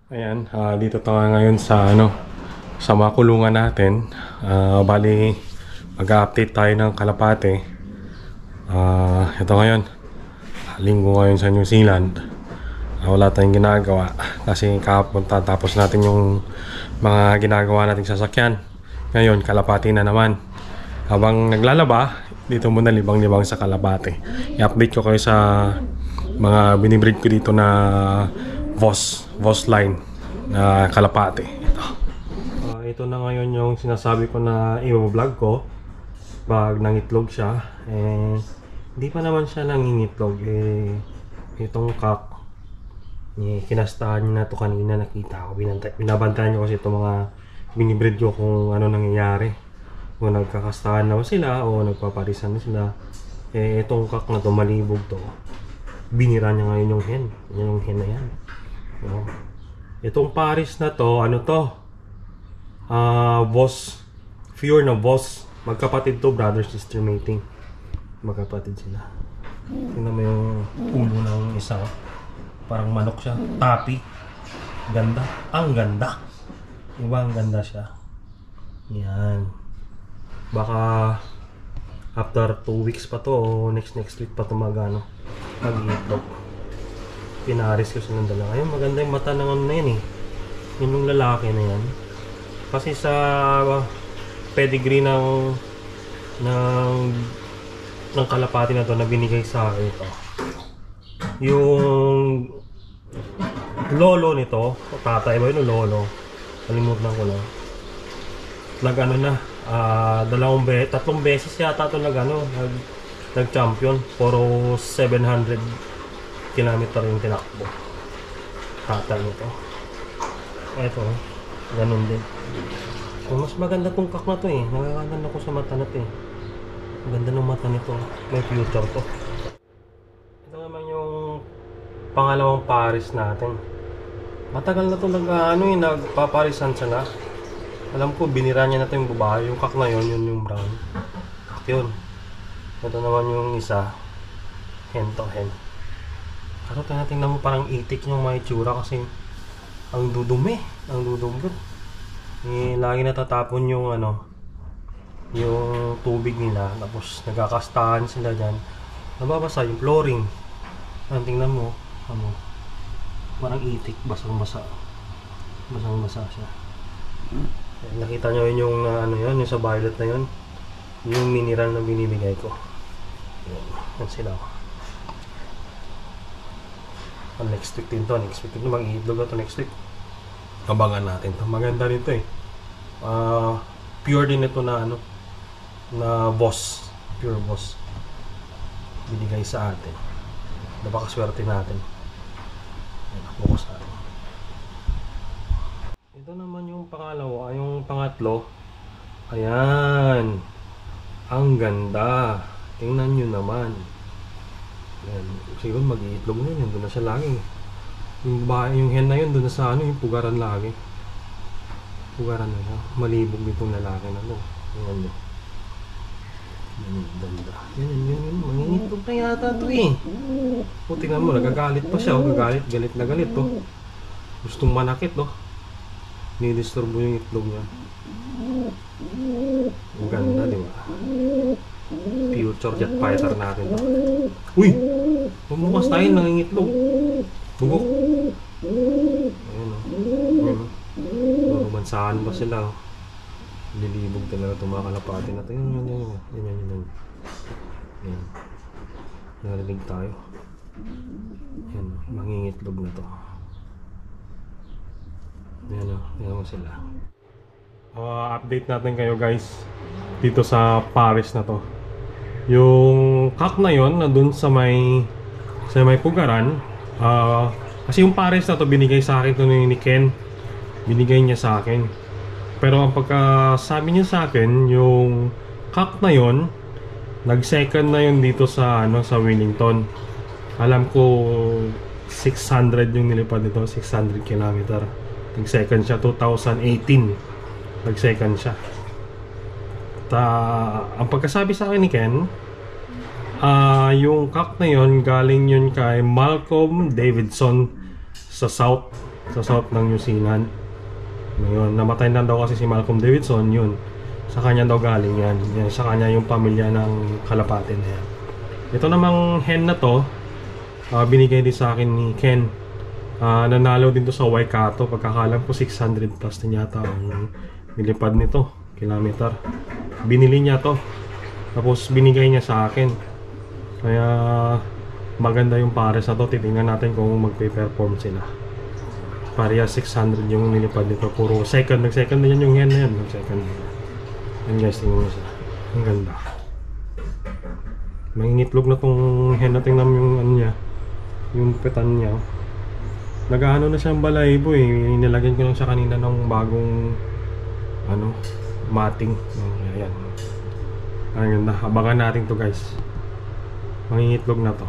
Ayan, dito tayo ngayon sa sa mga kulungan natin. Bali, mag-update tayo ng Kalapate. Ito ngayon, linggo ngayon sa New Zealand. Wala tayong ginagawa kasi kahapon tapos natin yung mga ginagawa nating sasakyan. Ngayon, Kalapate na naman. Habang naglalaba, dito muna libang-libang sa Kalapate. I-update ko kayo sa mga binibreed ko dito na Voss line na Kalapate. Ito na ngayon yung sinasabi ko na i-vlog ko pag nangitlog siya. Hindi pa naman siya nangingitlog. Itong cock, kinastahan nyo na ito kanina, nakita ko. Binabantayan nyo kasi itong mga binibreed ko kung ano nangyayari, kung nagkakastahan na sila o nagpaparisan na sila. Itong cock na ito, malibog to, binira niya ngayon yung hen. Yung hen na yan. Itong paris na to, ano to? Voss. Pure na Voss. Magkapatid to, brother sister mating. Magkapatid sila. Tingnan mo yung ulo ng isa. Parang manok siya. Tapi. Ganda. Ang ganda. Diba ang ganda siya? Yan. Baka after 2 weeks pa to o next week pa to mag-iitlog. Pinaris ko silang dalawa. Ayun, maganda yung mata ng ano na yan eh. Yun yung lalaki na yan. Kasi sa pedigree ng Kalapate na to na binigay sa akin ito, yung lolo nito, tatay ba yun o lolo? Kalimutan ko na. Nag-ano na, tatlong beses yata ito nag-champion. Puro 700 kilometer yung tinakbo. Tatay nito. Eto, ganun din. So, mas maganda tong cock na to eh. Nakakaganda ko sa mata na to eh. Maganda ng mata nito. May future to. Ito naman yung pangalawang paris natin. Matagal na to nagpaparisan siya na. Alam ko, binira niya na to yung babae. Yung cock na yun yung brown. Cock yun. Ito naman yung isa. Hen to hen. Pero tingnan mo parang itik yung mga itsura kasi ang dudumi. Ang dudumi. Lagi natatapon yung yung tubig nila, tapos nagkakastahan sila dyan, nababasa yung flooring. Tingnan mo, parang itik, basang-basa siya. Nakita nyo yun yung yung sa violet na yun, yung mineral na binibigay ko. Yan sila. Next week din to, mag-iitlog to next week. Abangan natin to. Maganda rin to eh. Pure din ito na na Voss. Pure Voss. Binigay sa atin. Napakaswerte natin. Focus natin. Ito naman yung pangalawa. Yung pangatlo. Ayan. Ang ganda. Tingnan nyo naman. Ayan. Siguro mag-iitlog na yun. Doon na siya lagi. Yung hen na yun, doon na sa yung pugaran lagi. Pugaran na siya. Malibog nitong lalaki na to. Tingnan nyo. Ganda. Yan. Mangingitlog na yata to eh. Tingnan mo, nagagalit pa siya. Galit na galit to. Gustong manakit to. Nidisturbo yung itlog niya. Ang ganda, di ba? Future jet fighter natin to. Uy! Bumukas tayo, nangingitlog. Bugok. Ayun o. Romansahan ba sila? Lilibog talaga itong mga Kalapate natin. Yan. Narinig tayo. Yan, mangingitlog na to. Yan mo sila. Update natin kayo guys dito sa paris na to. Yung cock na yon nandun sa may pugaran. Kasi yung pares na to binigay sa akin to ni Ken. Binigay niya sa akin. Pero ang pagkasabi niya sa akin, yung cock na yon nag-second na yun dito sa sa Wellington. Alam ko 600 yung nilipad dito, 600 km. Nag-second siya 2018. Nag-second siya. Ang pagkasabi sa akin ni Ken, yung cock na yon galing yun kay Malcolm Davidson sa South sa south ng New Zealand. Ngayon, namatay na daw kasi si Malcolm Davidson, yun. Sa kanya daw galing yan. Yan sa kanya yung pamilya ng kalapate na yan. Ito namang hen na to, binigay din sa akin ni Ken. Nanalo din to sa Waikato. Pagkakalam ko 600 plus din yata ang nilipad nito, kilometer. Binili niya to, tapos binigay niya sa akin. Kaya maganda yung pares na to. Titingnan natin kung magpe-perform sila. Pareha 600 yung nilipad nito. Puro second. Nag-second din yan yung hen na yan. Nag-second din. Yan guys, tingnan mo sila. Ang ganda. Mangingitlog na tong hen na. Tingnan mo yung ano niya, yung petan niya. Nag-ano na siyang balahibo eh. Nilagyan ko lang siya kanina ng bagong ano, mating. Ayan. Ang ganda. Abangan natin to guys. Mangingitlog na to.